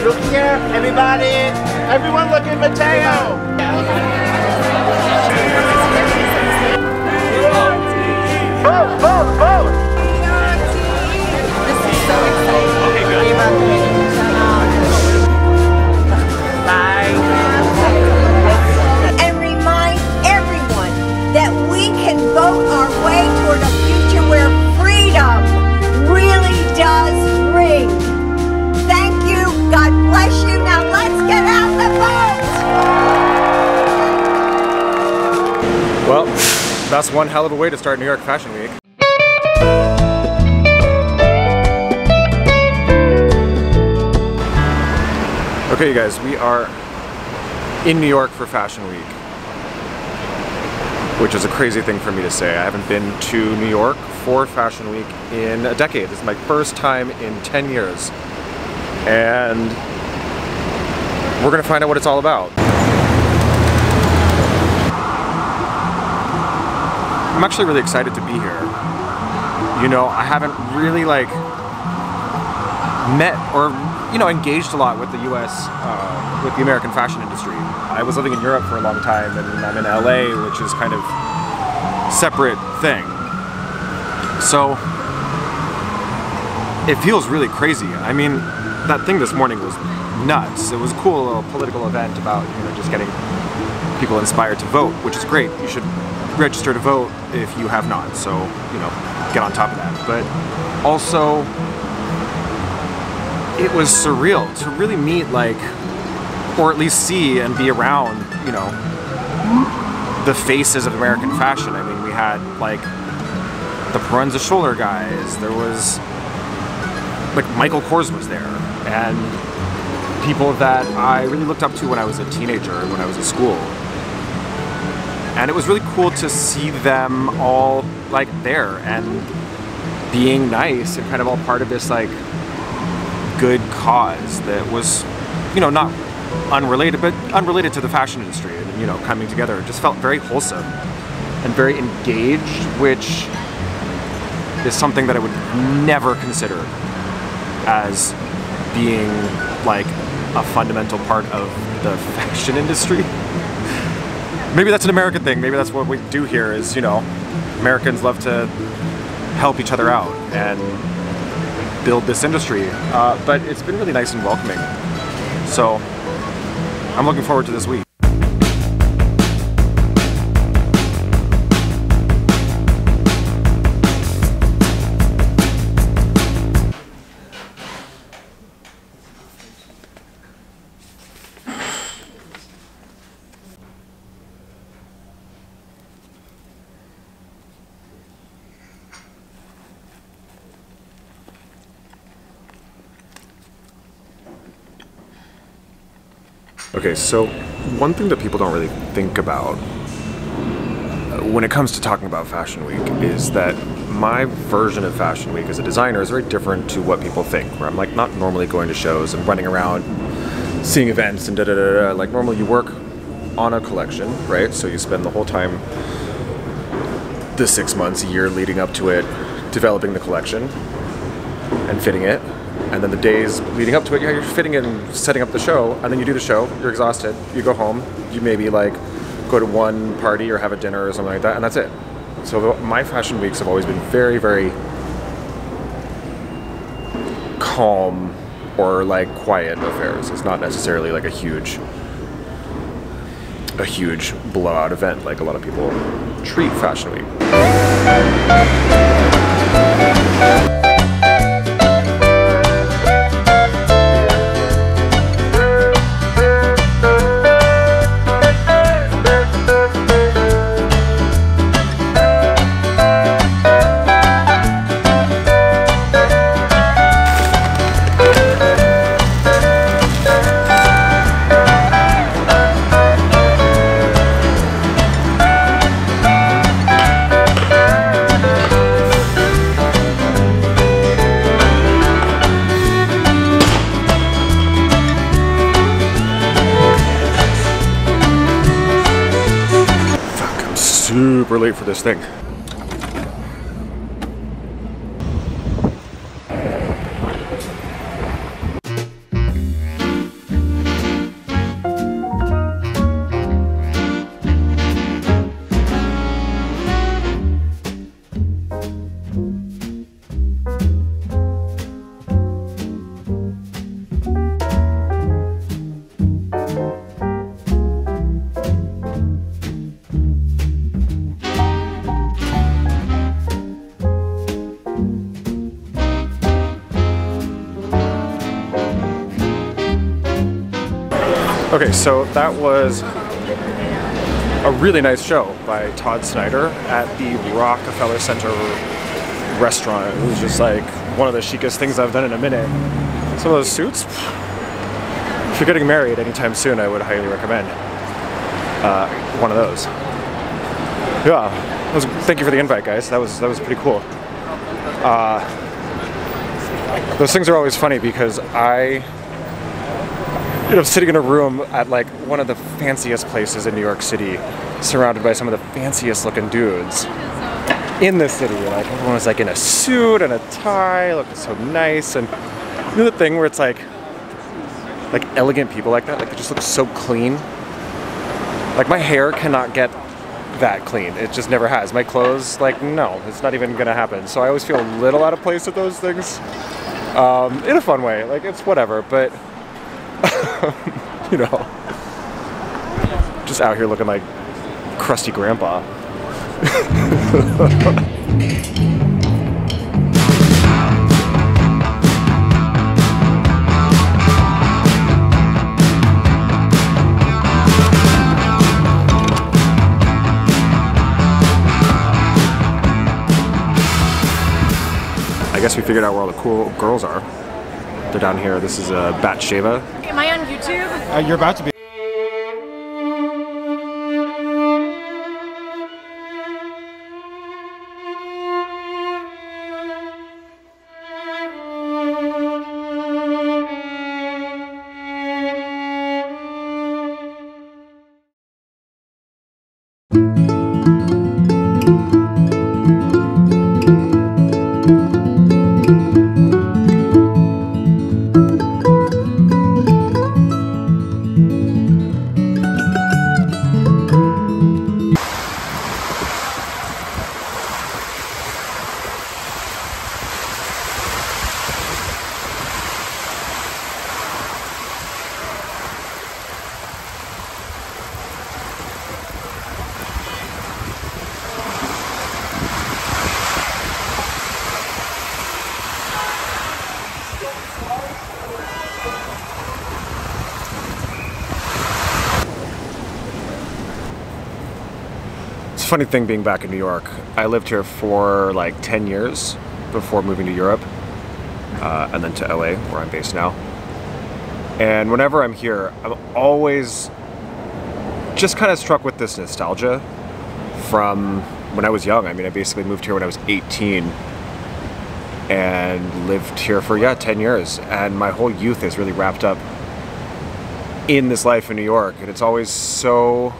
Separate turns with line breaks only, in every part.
Look here, everybody. Everyone look at Mateo. Vote, vote, vote.
This is so exciting. Okay, good. Bye.
And remind everyone that we can vote our way toward a future where freedom really does ring. Thank you. God bless you. Now let's get out the vote.
Well, that's one hell of a way to start New York Fashion Week. Okay, you guys, we are in New York for Fashion Week, which is a crazy thing for me to say. I haven't been to New York for Fashion Week in a decade. This is my first time in 10 years. And we're gonna find out what it's all about. I'm actually really excited to be here. You know, I haven't really like met or engaged a lot with the US, with the American fashion industry. I was living in Europe for a long time, and I'm in LA, which is kind of a separate thing. So it feels really crazy. I mean, that thing this morning was nuts. It was a cool little political event about just getting people inspired to vote, which is great. You should register to vote if you have not, so get on top of that. But also, it was surreal to really meet, or at least see and be around, the faces of American fashion. I mean, we had the Parenza Scholler guys. There was Michael Kors was there, and people that I really looked up to when I was a teenager, when I was at school. And it was really cool to see them all there and being nice and kind of all part of this good cause that was, not unrelated, but unrelated to the fashion industry, and coming together. It just felt very wholesome and very engaged, which is something that I would never consider as being a fundamental part of the fashion industry. Maybe that's an American thing. Maybe that's what we do here is, Americans love to help each other out and build this industry. But it's been really nice and welcoming. So I'm looking forward to this week. Okay, so one thing that people don't really think about when it comes to talking about Fashion Week is that my version of Fashion Week as a designer is very different to what people think, where I'm not normally going to shows and running around seeing events and da-da-da-da. Normally you work on a collection, right? So you spend the whole time, the 6 months, a year leading up to it, developing the collection and fitting it. And then the days leading up to it, you're fitting it and setting up the show, and then you do the show, you're exhausted, you go home, you maybe go to one party or have a dinner or something like that, and that's it. So my fashion weeks have always been very, very calm or quiet affairs. It's not necessarily a huge blowout event like a lot of people treat Fashion Week. super late for this thing. Okay, so that was a really nice show by Todd Snyder at the Rockefeller Center restaurant. It was just like one of the chicest things I've done in a minute. Some of those suits, if you're getting married anytime soon, I would highly recommend one of those. Yeah, thank you for the invite, guys. That was pretty cool. Those things are always funny because sitting in a room at like one of the fanciest places in New York City, surrounded by some of the fanciest looking dudes in the city. Like everyone was like in a suit and a tie, looking so nice. And you know the thing where it's like elegant people like that, like they just look so clean. Like my hair cannot get that clean. It just never has. My clothes, like no, it's not even gonna happen. So I always feel a little out of place with those things. In a fun way, like it's whatever, but you know, just out here looking like crusty grandpa. I guess we figured out where all the cool girls are. They're down here. This is Batsheva.
Am I on YouTube?
You're about to be.
Funny thing being back in New York. I lived here for like 10 years before moving to Europe and then to LA where I'm based now. And whenever I'm here, I'm always just kind of struck with this nostalgia from when I was young. I mean, I basically moved here when I was 18 and lived here for 10 years. And my whole youth is really wrapped up in this life in New York. And it's always so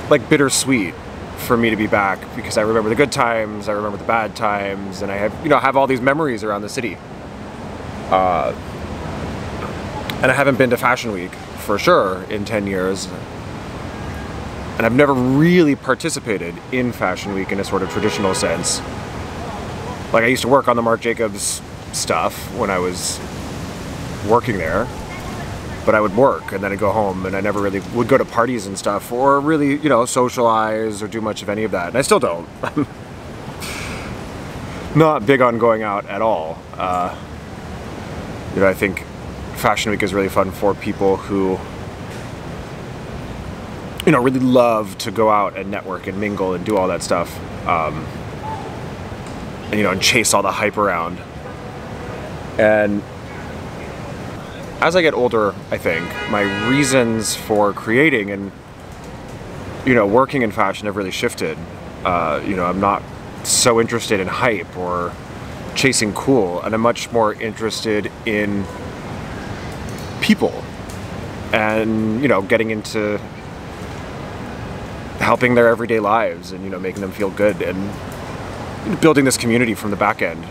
like bittersweet for me to be back because I remember the good times, I remember the bad times, and I have all these memories around the city. And I haven't been to Fashion Week for sure in 10 years. And I've never really participated in Fashion Week in a sort of traditional sense. Like I used to work on the Marc Jacobs stuff when I was working there. But I would work and then I'd go home and I never really would go to parties and stuff or really, socialize or do much of any of that. And I still don't. I'm not big on going out at all. I think Fashion Week is really fun for people who, really love to go out and network and mingle and do all that stuff. And chase all the hype around. And as I get older, I think, my reasons for creating and, working in fashion have really shifted. I'm not so interested in hype or chasing cool, and I'm much more interested in people and, getting into how helping their everyday lives and, you know, making them feel good and building this community from the back end.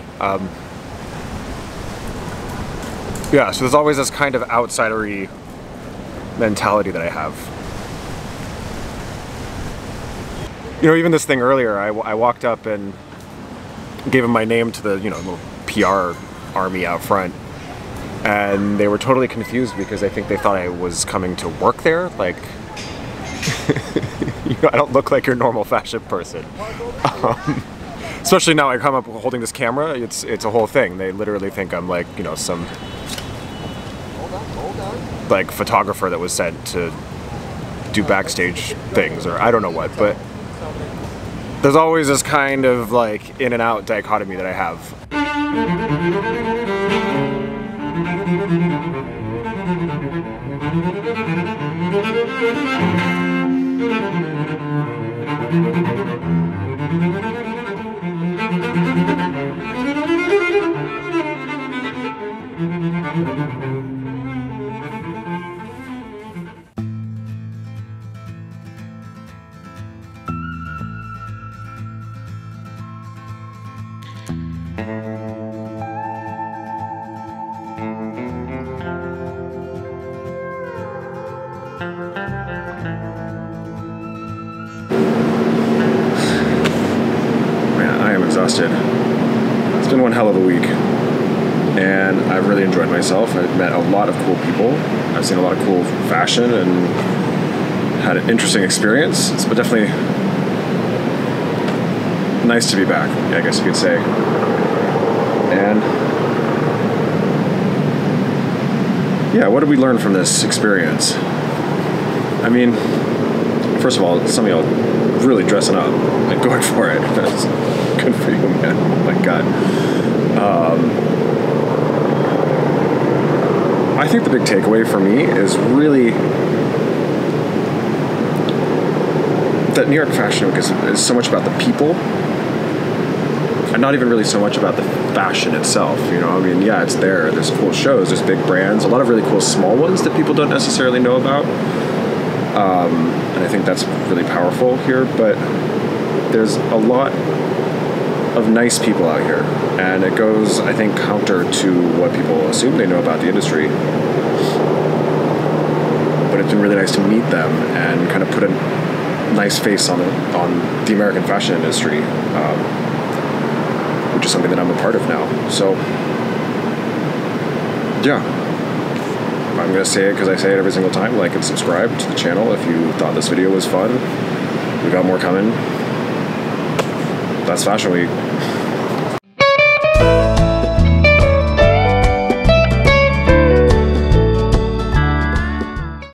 Yeah, so there's always this kind of outsidery mentality that I have. You know, even this thing earlier, I walked up and gave him my name to the, you know, little PR army out front, and they were totally confused because I think they thought I was coming to work there. Like, you know, I don't look like your normal fashion person. Especially now I come up holding this camera, it's a whole thing. They literally think I'm like, you know, some like photographer that was sent to do backstage things, or I don't know what, but there's always this kind of like in and out dichotomy that I have. Exhausted. It's been one hell of a week, and I've really enjoyed myself. I've met a lot of cool people. I've seen a lot of cool fashion and had an interesting experience. It's been definitely nice to be back, I guess you could say. And yeah, what did we learn from this experience? I mean, first of all, some of y'all really dressing up and going for it. That's good for you, man. Oh my God. I think the big takeaway for me is really that New York Fashion Week is so much about the people and not even really so much about the fashion itself. You know, I mean, yeah, it's there. There's cool shows, there's big brands, a lot of really cool small ones that people don't necessarily know about. And I think that's really powerful here, but there's a lot of nice people out here, and it goes, I think, counter to what people assume they know about the industry. But it's been really nice to meet them and kind of put a nice face on the American fashion industry, which is something that I'm a part of now. So, yeah. I'm going to say it because I say it every single time. Like and subscribe to the channel if you thought this video was fun. We got more coming. That's Fashion Week.